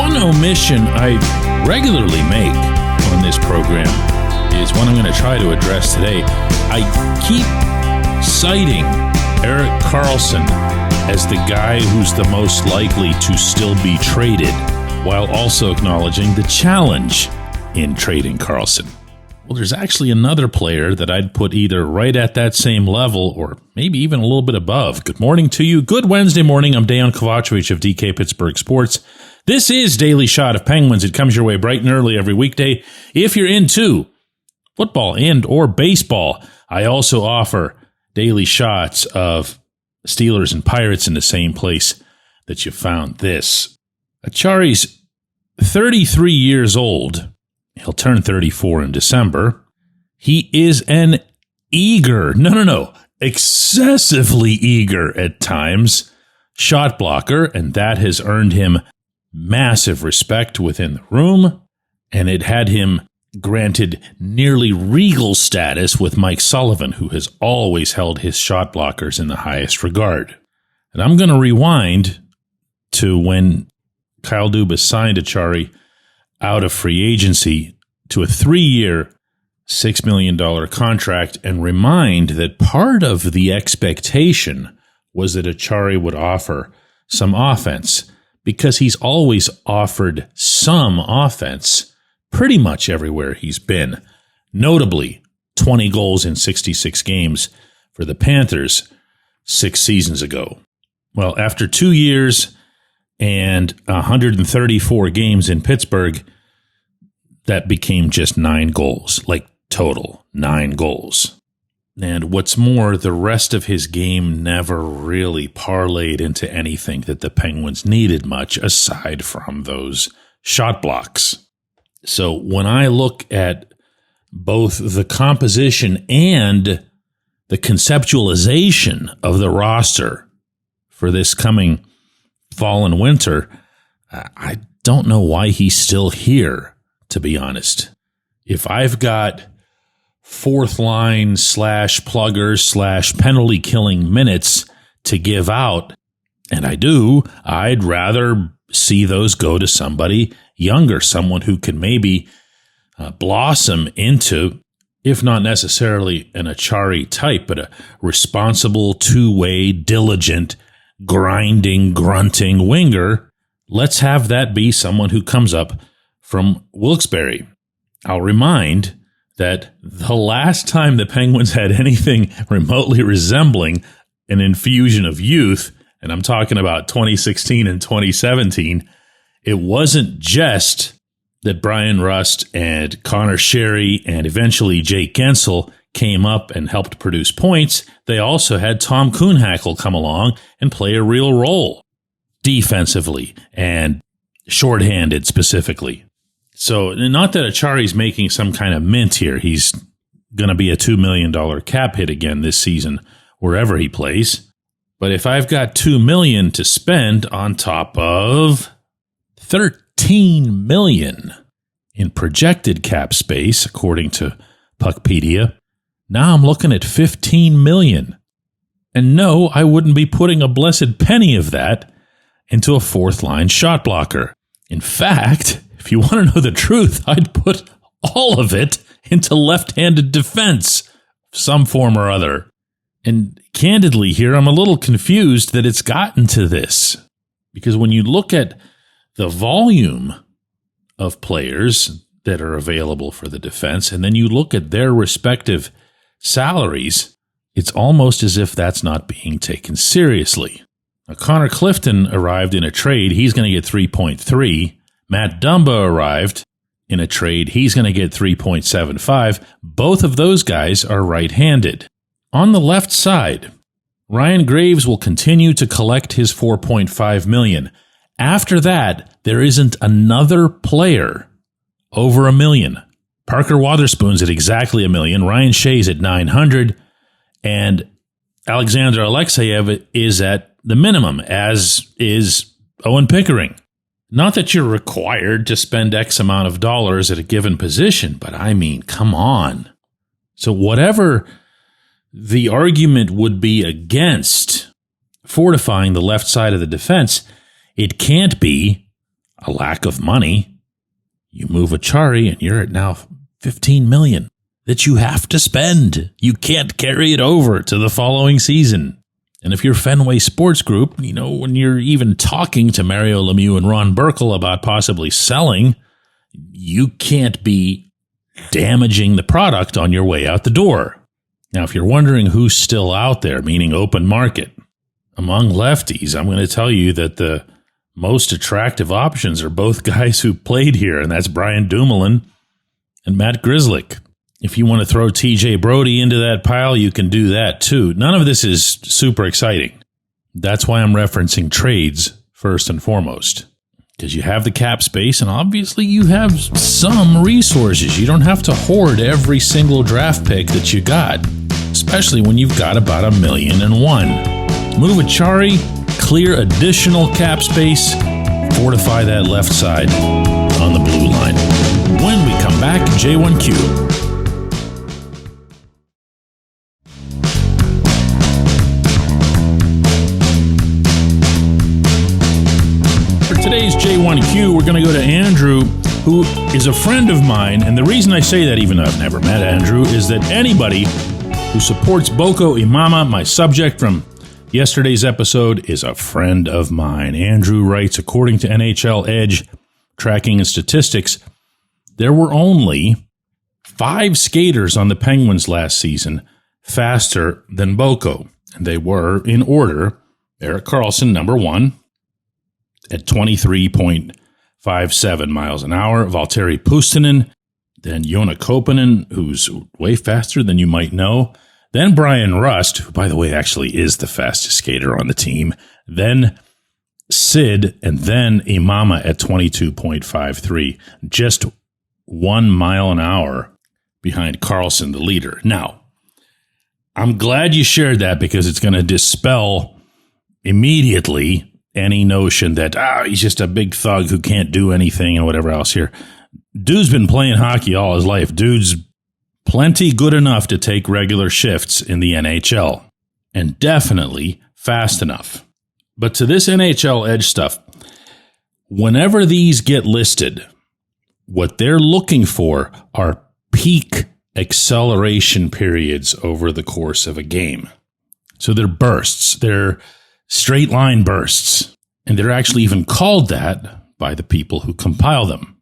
One omission I regularly make on this program is one I'm going to try to address today. I keep citing Erik Karlsson as the guy who's the most likely to still be traded, while also acknowledging the challenge in trading Karlsson. Well, there's actually another player that I'd put either right at that same level or maybe even a little bit above. Good morning to you. Good Wednesday morning. I'm Dejan Kovacevic of DK Pittsburgh Sports. This is Daily Shot of Penguins. It comes your way bright and early every weekday. If you're into football and or baseball, I also offer daily shots of Steelers and Pirates in the same place that you found this. Achari's 33 years old. He'll turn 34 in December. He is an excessively eager at times shot blocker, and that has earned him massive respect within the room, and it had him granted nearly regal status with Mike Sullivan, who has always held his shot blockers in the highest regard. And I'm going to rewind to when Kyle Dubas signed Achari out of free agency to a 3-year, $6 million contract and remind that part of the expectation was that Achari would offer some offense, because he's always offered some offense pretty much everywhere he's been. Notably, 20 goals in 66 games for the Panthers 6 seasons ago. Well, after 2 years and 134 games in Pittsburgh, that became just 9 goals, like total 9 goals. And what's more, the rest of his game never really parlayed into anything that the Penguins needed much aside from those shot blocks. So when I look at both the composition and the conceptualization of the roster for this coming fall and winter, I don't know why he's still here, to be honest. If I've got fourth line / pluggers / penalty killing minutes to give out, and I do, I'd rather see those go to somebody younger, someone who can maybe blossom into, if not necessarily an Achari type, but a responsible, two-way, diligent, grinding, grunting winger. Let's have that be someone who comes up from Wilkes-Barre. I'll remind that the last time the Penguins had anything remotely resembling an infusion of youth, and I'm talking about 2016 and 2017, it wasn't just that Brian Rust and Connor Sherry and eventually Jake Gensel came up and helped produce points. They also had Tom Kuhnhackl come along and play a real role defensively and shorthanded specifically. So not that Achari's making some kind of mint here. He's going to be a $2 million cap hit again this season wherever he plays. But if I've got $2 million to spend on top of $13 million in projected cap space, according to Puckpedia, now I'm looking at $15 million. And no, I wouldn't be putting a blessed penny of that into a fourth line shot blocker. In fact, if you want to know the truth, I'd put all of it into left-handed defense of some form or other. And candidly here, I'm a little confused that it's gotten to this. Because when you look at the volume of players that are available for the defense, and then you look at their respective salaries, it's almost as if that's not being taken seriously. Now, Connor Clifton arrived in a trade. He's going to get 3.3. Matt Dumba arrived in a trade. He's going to get 3.75. Both of those guys are right-handed. On the left side, Ryan Graves will continue to collect his $4.5 million. After that, there isn't another player over $1 million. Parker Wotherspoon's at exactly $1 million. Ryan Shea's at $900, and Alexander Alexeyev is at the minimum, as is Owen Pickering. Not that you're required to spend X amount of dollars at a given position, but I mean, come on. So whatever the argument would be against fortifying the left side of the defense, it can't be, a lack of money. You move Achari and you're at now $15 million that you have to spend. You can't carry it over to the following season. And if you're Fenway Sports Group, when you're even talking to Mario Lemieux and Ron Burkle about possibly selling, you can't be damaging the product on your way out the door. Now, if you're wondering who's still out there, meaning open market, among lefties, I'm going to tell you that the most attractive options are both guys who played here, and that's Brian Dumoulin and Matt Grzelcyk. If you want to throw TJ Brody into that pile, you can do that too. None of this is super exciting. That's why I'm referencing trades first and foremost, because you have the cap space and obviously you have some resources. You don't have to hoard every single draft pick that you got, especially when you've got about $1.1 million. Move Achari, clear additional cap space, fortify that left side on the blue line. When we come back, J1Q. Today's J1Q, we're going to go to Andrew, who is a friend of mine. And the reason I say that, even though I've never met Andrew, is that anybody who supports Boko Imama, my subject from yesterday's episode, is a friend of mine. Andrew writes, according to NHL Edge tracking and statistics, there were only 5 skaters on the Penguins last season faster than Boko. And they were, in order, Erik Karlsson, number 1, at 23.57 miles an hour. Valtteri Puustinen, then Joona Koppanen, who's way faster than you might know. Then Brian Rust, who, by the way, actually is the fastest skater on the team. Then Sid, and then Imama at 22.53. Just 1 mile an hour behind Karlsson, the leader. Now, I'm glad you shared that because it's going to dispel immediately any notion that, he's just a big thug who can't do anything and whatever else here. Dude's been playing hockey all his life. Dude's plenty good enough to take regular shifts in the NHL, and definitely fast enough. But to this NHL Edge stuff, whenever these get listed, what they're looking for are peak acceleration periods over the course of a game. So they're bursts. They're straight line bursts. And they're actually even called that by the people who compile them.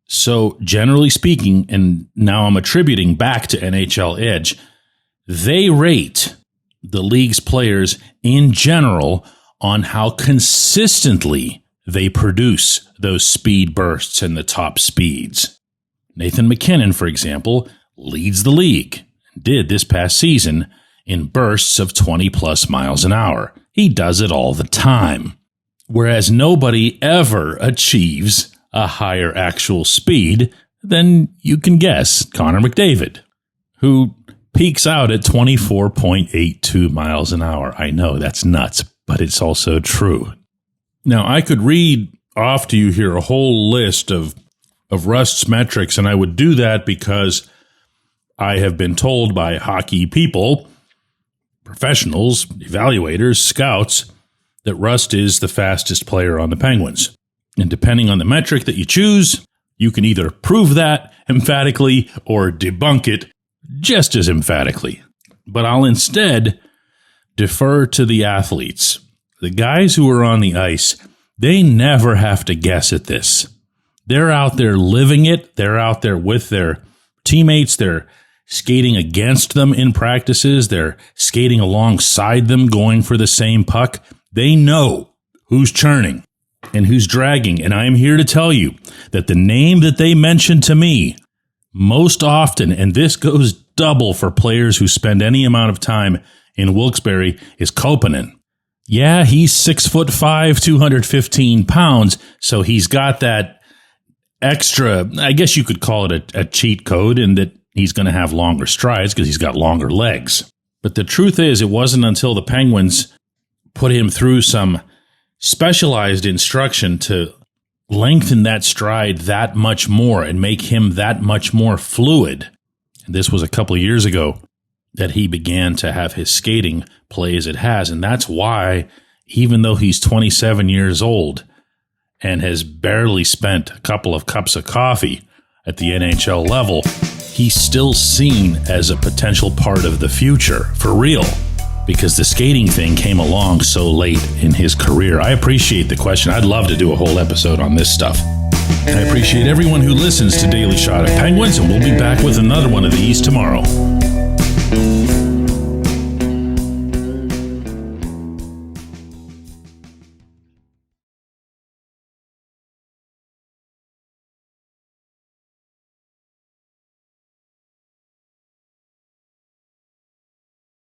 So generally speaking, and now I'm attributing back to NHL Edge, they rate the league's players in general on how consistently they produce those speed bursts and the top speeds. Nathan MacKinnon, for example, leads the league, did this past season in bursts of 20 plus miles an hour. He does it all the time. Whereas nobody ever achieves a higher actual speed than you can guess Connor McDavid, who peaks out at 24.82 miles an hour. I know that's nuts, but it's also true. Now, I could read off to you here a whole list of Rust's metrics, and I would do that because I have been told by hockey people, professionals, evaluators, scouts, that Rust is the fastest player on the Penguins. And depending on the metric that you choose, you can either prove that emphatically or debunk it just as emphatically. But I'll instead defer to the athletes. The guys who are on the ice, they never have to guess at this. They're out there living it. They're out there with their teammates. They're skating against them in practices. They're skating alongside them, going for the same puck. They know who's churning and who's dragging. And I'm here to tell you that the name that they mention to me most often, and this goes double for players who spend any amount of time in Wilkes-Barre, is Koppanen. Yeah, he's 6'5", 215 pounds, so he's got that extra, I guess you could call it a cheat code, in that he's going to have longer strides because he's got longer legs. But the truth is, it wasn't until the Penguins put him through some specialized instruction to lengthen that stride that much more and make him that much more fluid, and this was a couple of years ago, that he began to have his skating play as it has. And that's why, even though he's 27 years old and has barely spent a couple of cups of coffee at the NHL level, he's still seen as a potential part of the future, for real, because the skating thing came along so late in his career. I appreciate the question. I'd love to do a whole episode on this stuff. I appreciate everyone who listens to Daily Shot of Penguins, and we'll be back with another one of these tomorrow.